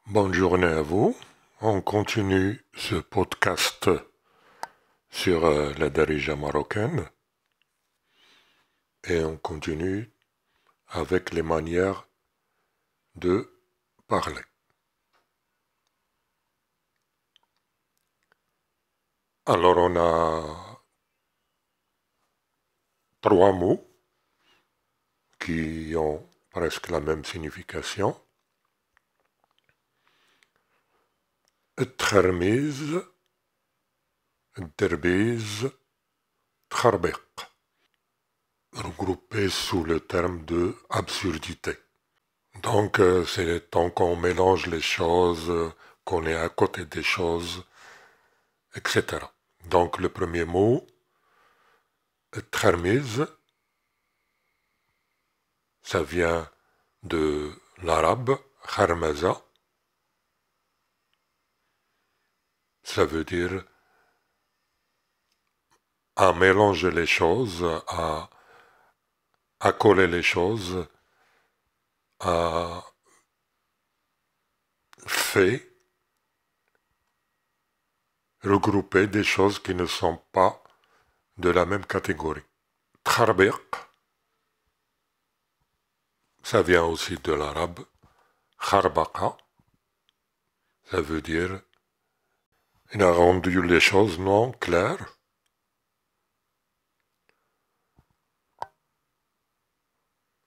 Bonne journée à vous. On continue ce podcast sur la Darija marocaine et on continue avec les manières de parler. Alors on a trois mots qui ont presque la même signification. التخرميز الدربيز تخربيق regroupés sous le terme de absurdité. Donc c'est tant qu'on mélange les choses, qu'on est à côté des choses, etc. Donc le premier mot, tchermiz, ça vient de l'arabe kharmaza. Ça veut dire à mélanger les choses, à coller les choses, à faire regrouper des choses qui ne sont pas de la même catégorie. Tcharbiq, ça vient aussi de l'arabe kharbaqa, ça veut dire il a rendu les choses non claires.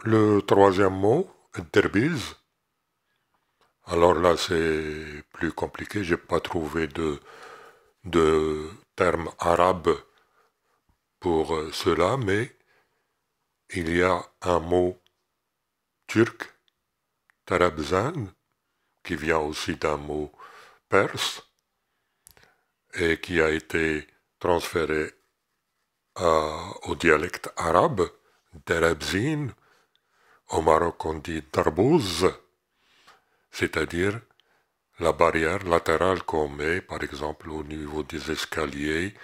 Le troisième mot, derbiz, alors là c'est plus compliqué, j'ai pas trouvé de terme arabe pour cela, mais il y a un mot turc, tarabzan, qui vient aussi d'un mot perse et qui a été transféré au dialecte arabe, darabzin. Au Maroc on dit darbouz, c'est-à-dire la barrière latérale qu'on met, par exemple, au niveau des escaliers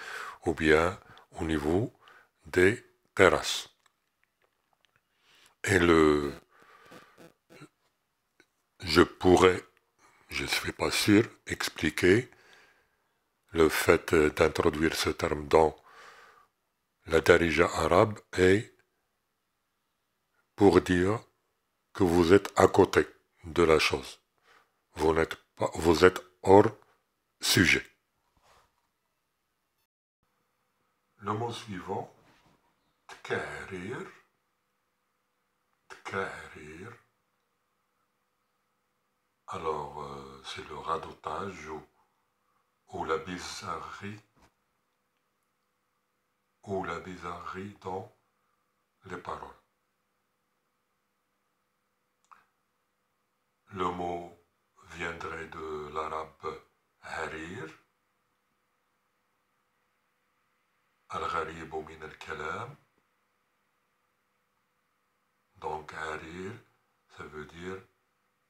ou bien au niveau des terrasses. Et je pourrais, je ne suis pas sûr, expliquer le fait d'introduire ce terme dans la darija arabe et pour dire que vous êtes à côté de la chose. Vous êtes hors sujet. Le mot suivant, tkahrir, tkahrir. Alors, c'est le radotage ou la bizarrerie, dans les paroles. Le mot viendrait de l'arabe harir, al-gharib min al-kalam. Donc harir, ça veut dire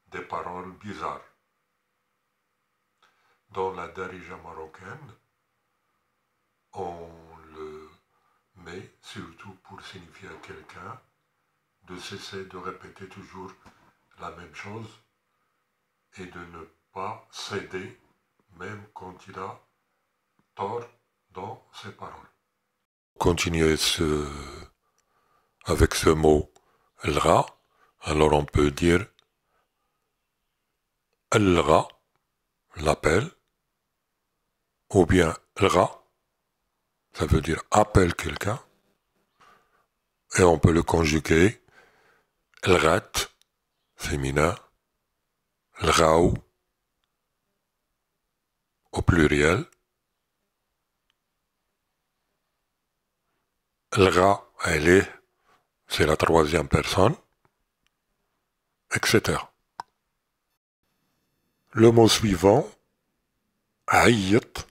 des paroles bizarres. Dans la darija marocaine, on le met surtout pour signifier à quelqu'un de cesser de répéter toujours la même chose et de ne pas céder même quand il a tort dans ses paroles. Continuer avec ce mot al-ra, alors on peut dire al-ra, l'appel, ou bien al-ra, ça veut dire appelle quelqu'un, et on peut le conjuguer al-rat, féminin, al-raou, au pluriel, al-ra, elle est, c'est la troisième personne, etc. Le mot suivant, aït,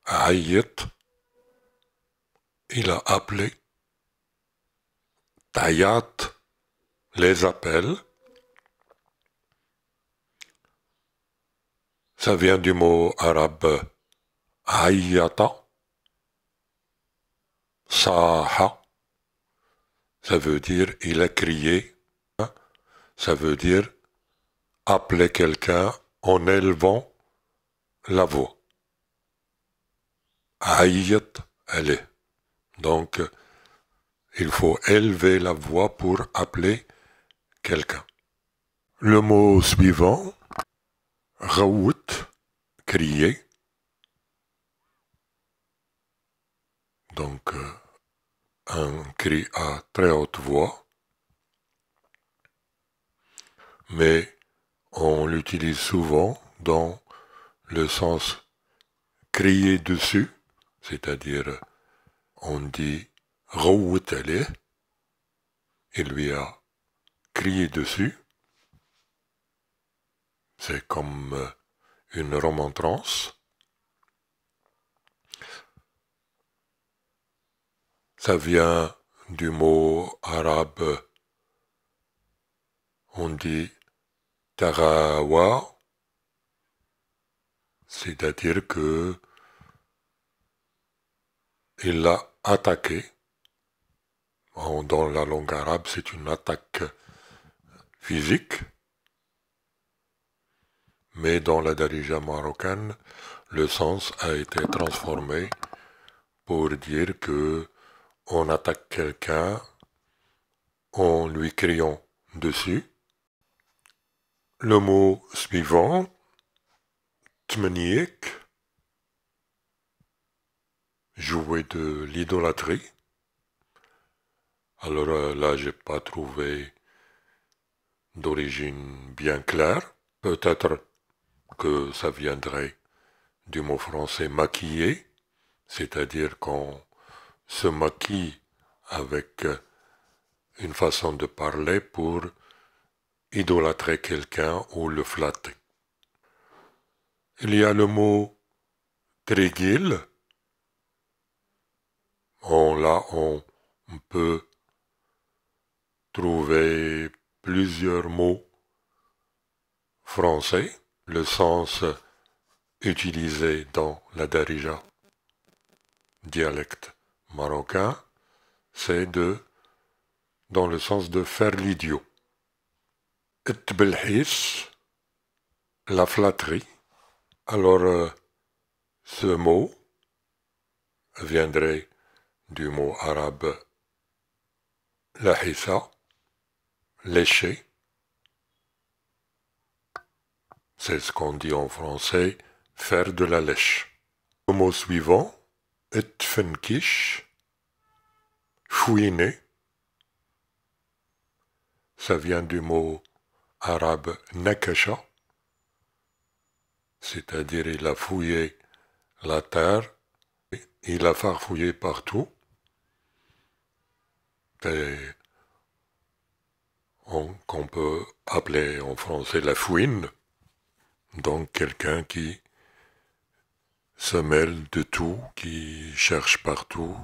aït, il a appelé, tayat, les appels. Ça vient du mot arabe ayyata, saha, ça veut dire il a crié, ça veut dire appeler quelqu'un en élevant la voix. عيط عليه. Donc, il faut élever la voix pour appeler quelqu'un. Le mot suivant, غوت, crier. Donc, un cri à très haute voix. Mais on l'utilise souvent dans le sens crier dessus, c'est-à-dire on dit غوت عليه, il lui a crié dessus. C'est comme une remontrance. Ça vient du mot arabe, on dit tarawa, c'est-à-dire que il l'a attaqué. Dans la langue arabe, c'est une attaque physique. Mais dans la darija marocaine, le sens a été transformé pour dire que on attaque quelqu'un en lui criant dessus. Le mot suivant, tmeniek, jouer de l'idolâtrie. Alors là, j'ai pas trouvé d'origine bien claire. Peut-être que ça viendrait du mot français maquiller, c'est-à-dire qu'on se maquille avec une façon de parler pour idolâtrer quelqu'un ou le flatter. Il y a le mot trégil. Là, on peut trouver plusieurs mots français. Le sens utilisé dans la darija, dialecte marocain, c'est dans le sens de faire l'idiot. Tbelhis, la flatterie. Alors, ce mot viendrait du mot arabe lahissa, lécher. C'est ce qu'on dit en français, faire de la lèche. Le mot suivant, etfenkish, fouiner. Ça vient du mot arabe nakasha, c'est-à-dire il a fouillé la terre, il a farfouillé partout. Et qu'on peut appeler en français la fouine. Donc quelqu'un qui se mêle de tout, qui cherche partout,